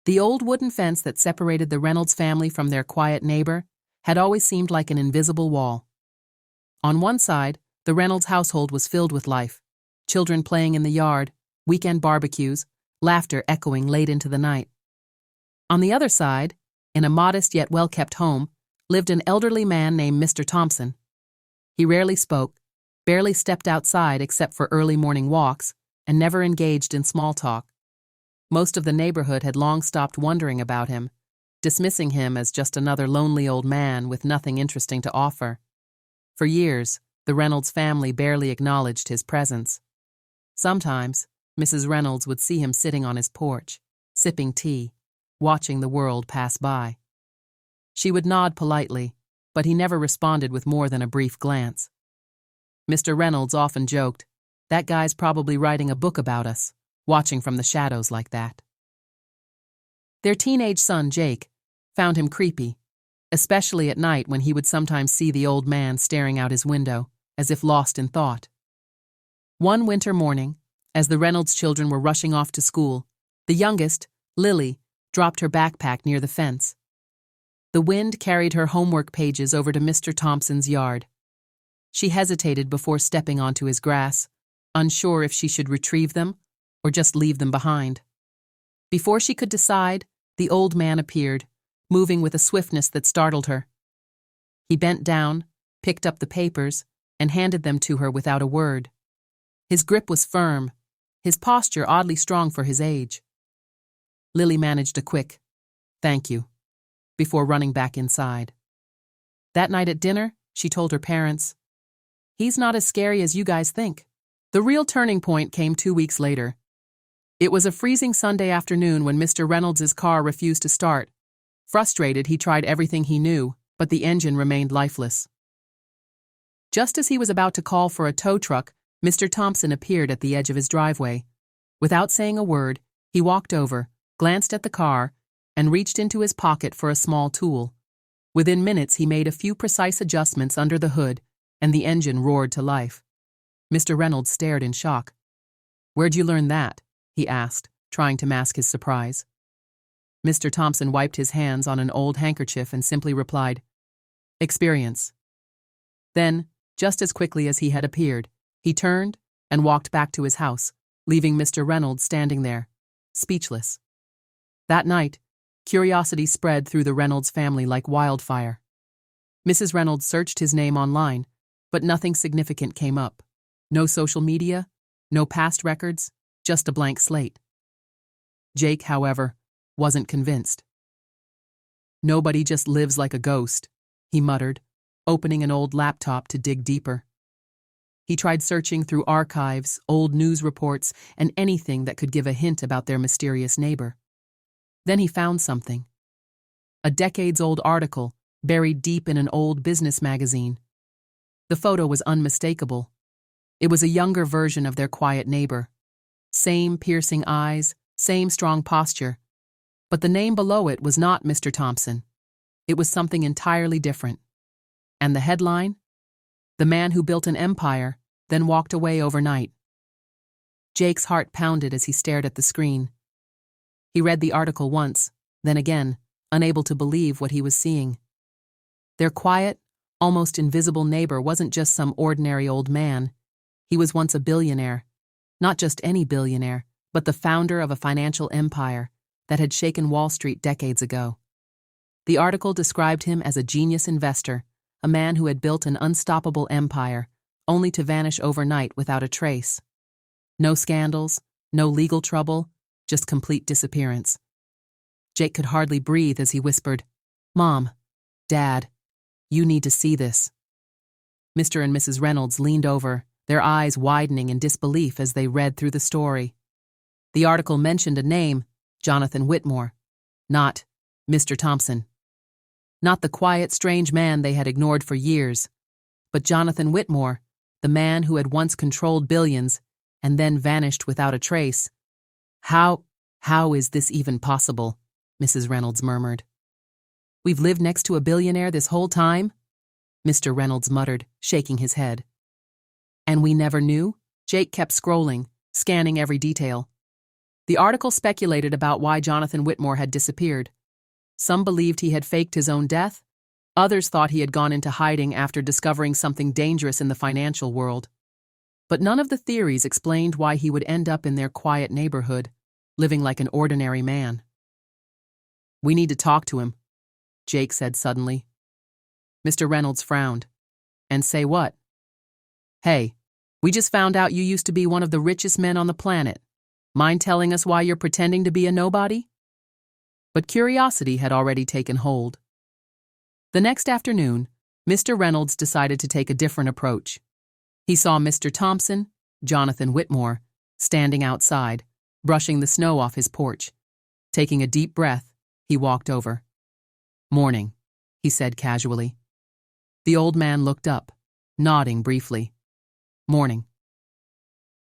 The old wooden fence that separated the Reynolds family from their quiet neighbor had always seemed like an invisible wall. On one side, the Reynolds household was filled with life. Children playing in the yard, weekend barbecues, laughter echoing late into the night. On the other side, in a modest yet well-kept home, lived an elderly man named Mr. Thompson. He rarely spoke, barely stepped outside except for early morning walks, and never engaged in small talk. Most of the neighborhood had long stopped wondering about him, dismissing him as just another lonely old man with nothing interesting to offer. For years, the Reynolds family barely acknowledged his presence. Sometimes, Mrs. Reynolds would see him sitting on his porch, sipping tea, watching the world pass by. She would nod politely, but he never responded with more than a brief glance. Mr. Reynolds often joked, "That guy's probably writing a book about us, watching from the shadows like that." Their teenage son, Jake, found him creepy, especially at night when he would sometimes see the old man staring out his window, as if lost in thought. One winter morning, as the Reynolds children were rushing off to school, the youngest, Lily, dropped her backpack near the fence. The wind carried her homework pages over to Mr. Thompson's yard. She hesitated before stepping onto his grass, unsure if she should retrieve them or just leave them behind. Before she could decide, the old man appeared, moving with a swiftness that startled her. He bent down, picked up the papers, and handed them to her without a word. His grip was firm, his posture oddly strong for his age. Lily managed a quick, "Thank you," before running back inside. That night at dinner, she told her parents, "He's not as scary as you guys think." The real turning point came 2 weeks later. It was a freezing Sunday afternoon when Mr. Reynolds' car refused to start. Frustrated, he tried everything he knew, but the engine remained lifeless. Just as he was about to call for a tow truck, Mr. Thompson appeared at the edge of his driveway. Without saying a word, he walked over, glanced at the car, and reached into his pocket for a small tool. Within minutes, he made a few precise adjustments under the hood, and the engine roared to life. Mr. Reynolds stared in shock. "Where'd you learn that?" he asked, trying to mask his surprise. Mr. Thompson wiped his hands on an old handkerchief and simply replied, "Experience." Then, just as quickly as he had appeared, he turned and walked back to his house, leaving Mr. Reynolds standing there, speechless. That night, curiosity spread through the Reynolds family like wildfire. Mrs. Reynolds searched his name online, but nothing significant came up. No social media, no past records, just a blank slate. Jake, however, wasn't convinced. "Nobody just lives like a ghost," he muttered, opening an old laptop to dig deeper. He tried searching through archives, old news reports, and anything that could give a hint about their mysterious neighbor. Then he found something. A decades-old article buried deep in an old business magazine. The photo was unmistakable. It was a younger version of their quiet neighbor. Same piercing eyes, same strong posture. But the name below it was not Mr. Thompson. It was something entirely different. And the headline? "The man who built an empire, then walked away overnight." Jake's heart pounded as he stared at the screen. He read the article once, then again, unable to believe what he was seeing. Their quiet, almost invisible neighbor wasn't just some ordinary old man. He was once a billionaire. Not just any billionaire, but the founder of a financial empire that had shaken Wall Street decades ago. The article described him as a genius investor, a man who had built an unstoppable empire, only to vanish overnight without a trace. No scandals, no legal trouble, just complete disappearance. Jake could hardly breathe as he whispered, "Mom, Dad, you need to see this." Mr. and Mrs. Reynolds leaned over, their eyes widening in disbelief as they read through the story. The article mentioned a name, Jonathan Whitmore, not Mr. Thompson. Not the quiet, strange man they had ignored for years, but Jonathan Whitmore, the man who had once controlled billions and then vanished without a trace. How is this even possible?" Mrs. Reynolds murmured. "We've lived next to a billionaire this whole time?" Mr. Reynolds muttered, shaking his head. "And we never knew?" Jake kept scrolling, scanning every detail. The article speculated about why Jonathan Whitmore had disappeared. Some believed he had faked his own death. Others thought he had gone into hiding after discovering something dangerous in the financial world. But none of the theories explained why he would end up in their quiet neighborhood, living like an ordinary man. "We need to talk to him," Jake said suddenly. Mr. Reynolds frowned. "And say what?" "Hey, we just found out you used to be one of the richest men on the planet. Mind telling us why you're pretending to be a nobody?" But curiosity had already taken hold. The next afternoon, Mr. Reynolds decided to take a different approach. He saw Mr. Thompson, Jonathan Whitmore, standing outside, brushing the snow off his porch. Taking a deep breath, he walked over. "Morning," he said casually. The old man looked up, nodding briefly. "Morning."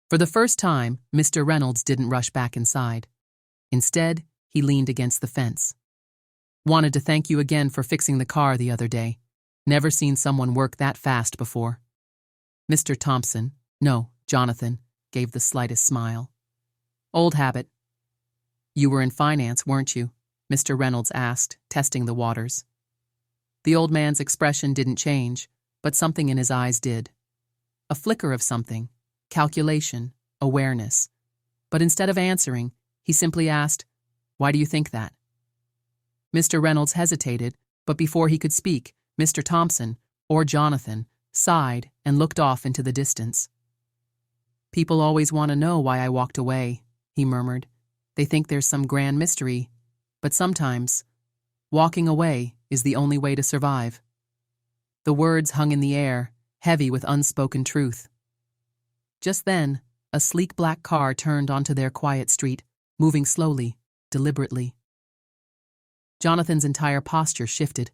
For the first time, Mr. Reynolds didn't rush back inside. Instead, he leaned against the fence. "Wanted to thank you again for fixing the car the other day. Never seen someone work that fast before." Mr. Thompson, no, Jonathan, gave the slightest smile. "Old habit." "You were in finance, weren't you?" Mr. Reynolds asked, testing the waters. The old man's expression didn't change, but something in his eyes did. A flicker of something, calculation, awareness. But instead of answering, he simply asked, "Why do you think that?" Mr. Reynolds hesitated, but before he could speak, Mr. Thompson, or Jonathan, sighed and looked off into the distance. "People always want to know why I walked away," he murmured. "They think there's some grand mystery, but sometimes walking away is the only way to survive." The words hung in the air, heavy with unspoken truth. Just then, a sleek black car turned onto their quiet street, moving slowly, deliberately. Jonathan's entire posture shifted.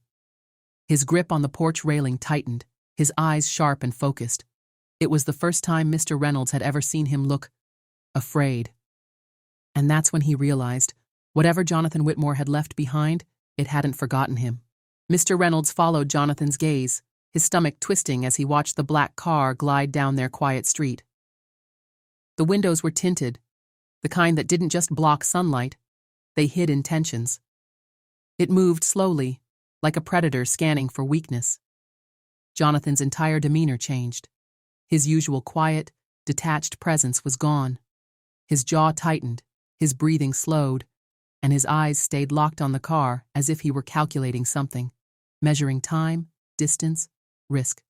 His grip on the porch railing tightened, his eyes sharp and focused. It was the first time Mr. Reynolds had ever seen him look afraid. And that's when he realized, whatever Jonathan Whitmore had left behind, it hadn't forgotten him. Mr. Reynolds followed Jonathan's gaze, his stomach twisting as he watched the black car glide down their quiet street. The windows were tinted, the kind that didn't just block sunlight, they hid intentions. It moved slowly, like a predator scanning for weakness. Jonathan's entire demeanor changed. His usual quiet, detached presence was gone. His jaw tightened, his breathing slowed, and his eyes stayed locked on the car as if he were calculating something, measuring time, distance, risk.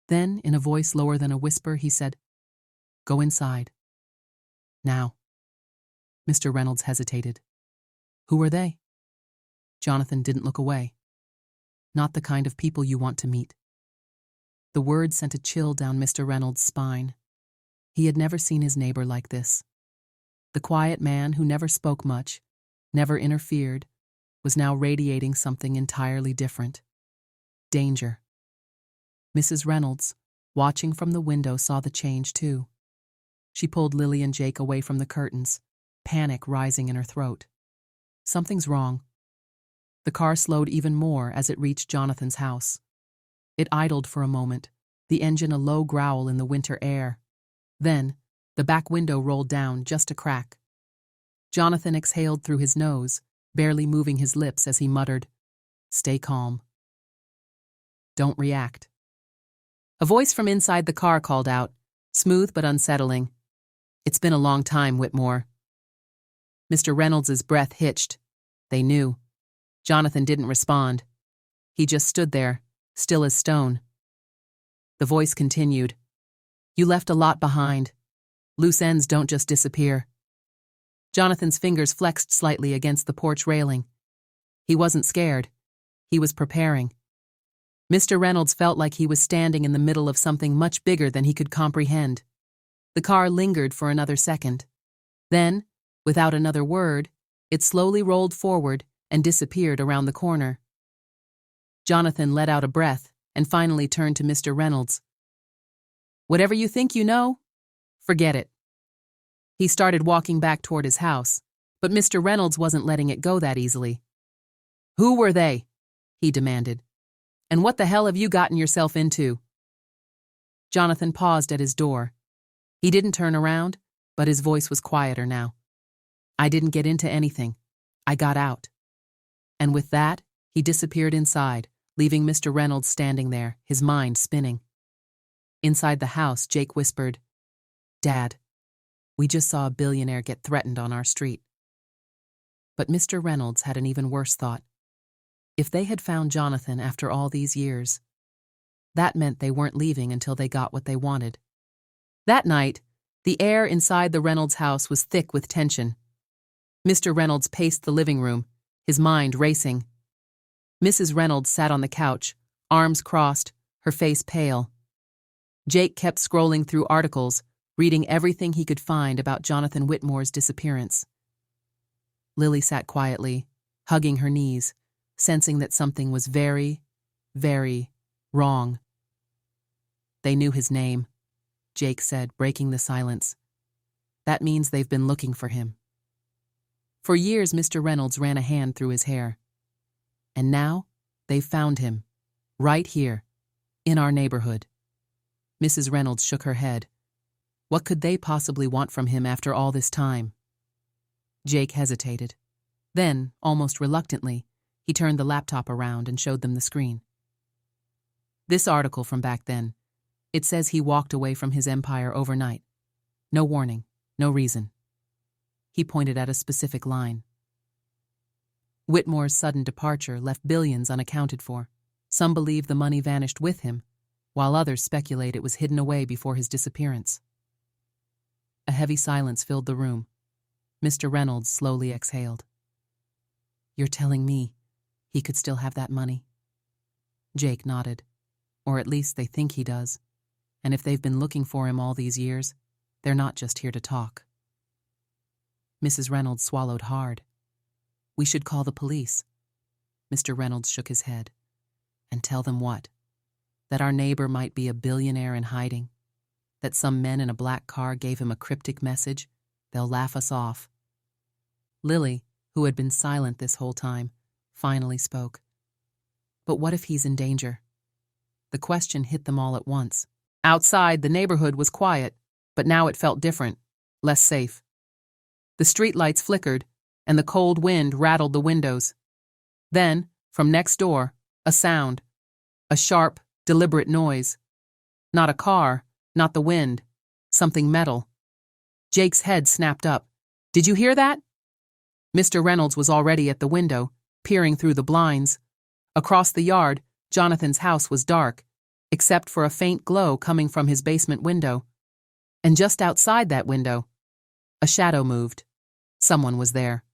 Then, in a voice lower than a whisper, he said, "Go inside." "Now." Mr. Reynolds hesitated. "Who are they?" Jonathan didn't look away. "Not the kind of people you want to meet." The word sent a chill down Mr. Reynolds' spine. He had never seen his neighbor like this. The quiet man who never spoke much, never interfered, was now radiating something entirely different. Danger. Mrs. Reynolds, watching from the window, saw the change too. She pulled Lily and Jake away from the curtains, panic rising in her throat. Something's wrong. The car slowed even more as it reached Jonathan's house. It idled for a moment, the engine a low growl in the winter air. Then, the back window rolled down just a crack. Jonathan exhaled through his nose, barely moving his lips as he muttered, "Stay calm. Don't react." A voice from inside the car called out, smooth but unsettling, "It's been a long time, Whitmore." Mr. Reynolds's breath hitched. They knew. Jonathan didn't respond. He just stood there, still as stone. The voice continued, "You left a lot behind. Loose ends don't just disappear." Jonathan's fingers flexed slightly against the porch railing. He wasn't scared. He was preparing. Mr. Reynolds felt like he was standing in the middle of something much bigger than he could comprehend. The car lingered for another second. Then, without another word, it slowly rolled forward and disappeared around the corner. Jonathan let out a breath and finally turned to Mr. Reynolds. "Whatever you think you know, forget it." He started walking back toward his house, but Mr. Reynolds wasn't letting it go that easily. "Who were they?" he demanded. "And what the hell have you gotten yourself into?" Jonathan paused at his door. He didn't turn around, but his voice was quieter now. I didn't get into anything. I got out. And with that, he disappeared inside, leaving Mr. Reynolds standing there, his mind spinning. Inside the house, Jake whispered, "Dad, we just saw a billionaire get threatened on our street." But Mr. Reynolds had an even worse thought. If they had found Jonathan after all these years, that meant they weren't leaving until they got what they wanted. That night, the air inside the Reynolds house was thick with tension. Mr. Reynolds paced the living room, his mind racing. Mrs. Reynolds sat on the couch, arms crossed, her face pale. Jake kept scrolling through articles, reading everything he could find about Jonathan Whitmore's disappearance. Lily sat quietly, hugging her knees, sensing that something was very, very wrong. "They knew his name," Jake said, breaking the silence. "That means they've been looking for him." For years, Mr. Reynolds ran a hand through his hair. And now, they've found him, right here, in our neighborhood. Mrs. Reynolds shook her head. What could they possibly want from him after all this time? Jake hesitated. Then, almost reluctantly, he turned the laptop around and showed them the screen. This article from back then, it says he walked away from his empire overnight. No warning, no reason. He pointed at a specific line. Whitmore's sudden departure left billions unaccounted for. Some believe the money vanished with him, while others speculate it was hidden away before his disappearance. A heavy silence filled the room. Mr. Reynolds slowly exhaled. "You're telling me he could still have that money?" Jake nodded. Or at least they think he does. And if they've been looking for him all these years, they're not just here to talk. Mrs. Reynolds swallowed hard. "We should call the police." Mr. Reynolds shook his head. "And tell them what? That our neighbor might be a billionaire in hiding? That some men in a black car gave him a cryptic message? They'll laugh us off." Lily, who had been silent this whole time, finally spoke. "But what if he's in danger?" The question hit them all at once. Outside, the neighborhood was quiet, but now it felt different, less safe. The streetlights flickered, and the cold wind rattled the windows. Then, from next door, a sound. A sharp, deliberate noise. Not a car, not the wind. Something metal. Jake's head snapped up. "Did you hear that?" Mr. Reynolds was already at the window, peering through the blinds. Across the yard, Jonathan's house was dark, except for a faint glow coming from his basement window. And just outside that window, a shadow moved. Someone was there.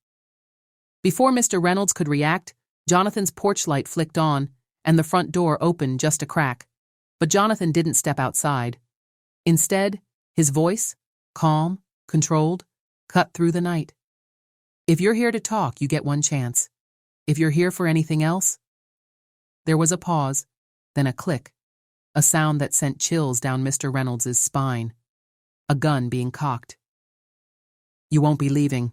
Before Mr. Reynolds could react, Jonathan's porch light flicked on, and the front door opened just a crack. But Jonathan didn't step outside. Instead, his voice, calm, controlled, cut through the night. "If you're here to talk, you get one chance. If you're here for anything else..." There was a pause, then a click, a sound that sent chills down Mr. Reynolds' spine. A gun being cocked. "You won't be leaving."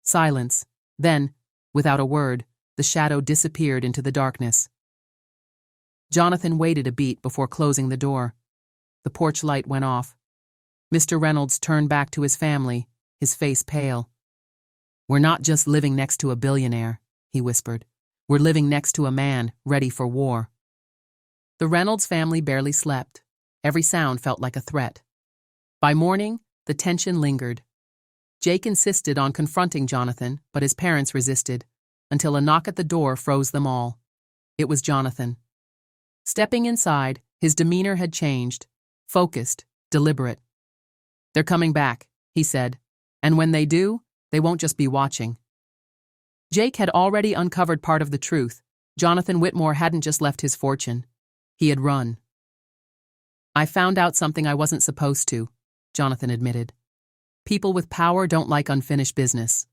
Silence. Then, without a word, the shadow disappeared into the darkness. Jonathan waited a beat before closing the door. The porch light went off. Mr. Reynolds turned back to his family, his face pale. "We're not just living next to a billionaire," he whispered. "We're living next to a man ready for war." The Reynolds family barely slept. Every sound felt like a threat. By morning, the tension lingered. Jake insisted on confronting Jonathan, but his parents resisted, until a knock at the door froze them all. It was Jonathan. Stepping inside, his demeanor had changed, focused, deliberate. "They're coming back," he said, "and when they do, they won't just be watching." Jake had already uncovered part of the truth. Jonathan Whitmore hadn't just left his fortune. He had run. "I found out something I wasn't supposed to," Jonathan admitted. "People with power don't like unfinished business."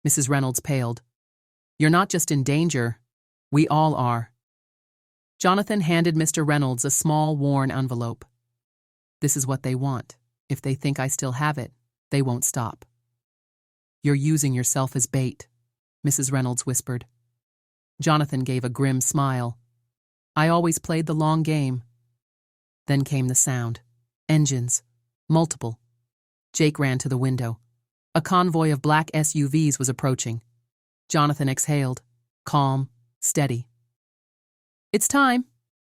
Mrs. Reynolds paled. "You're not just in danger. We all are." Jonathan handed Mr. Reynolds a small, worn envelope. "This is what they want. If they think I still have it, they won't stop." "You're using yourself as bait," Mrs. Reynolds whispered. Jonathan gave a grim smile. "I always played the long game." Then came the sound. Engines. Multiple. Jake ran to the window. A convoy of black SUVs was approaching. Jonathan exhaled, calm, steady. "It's time,"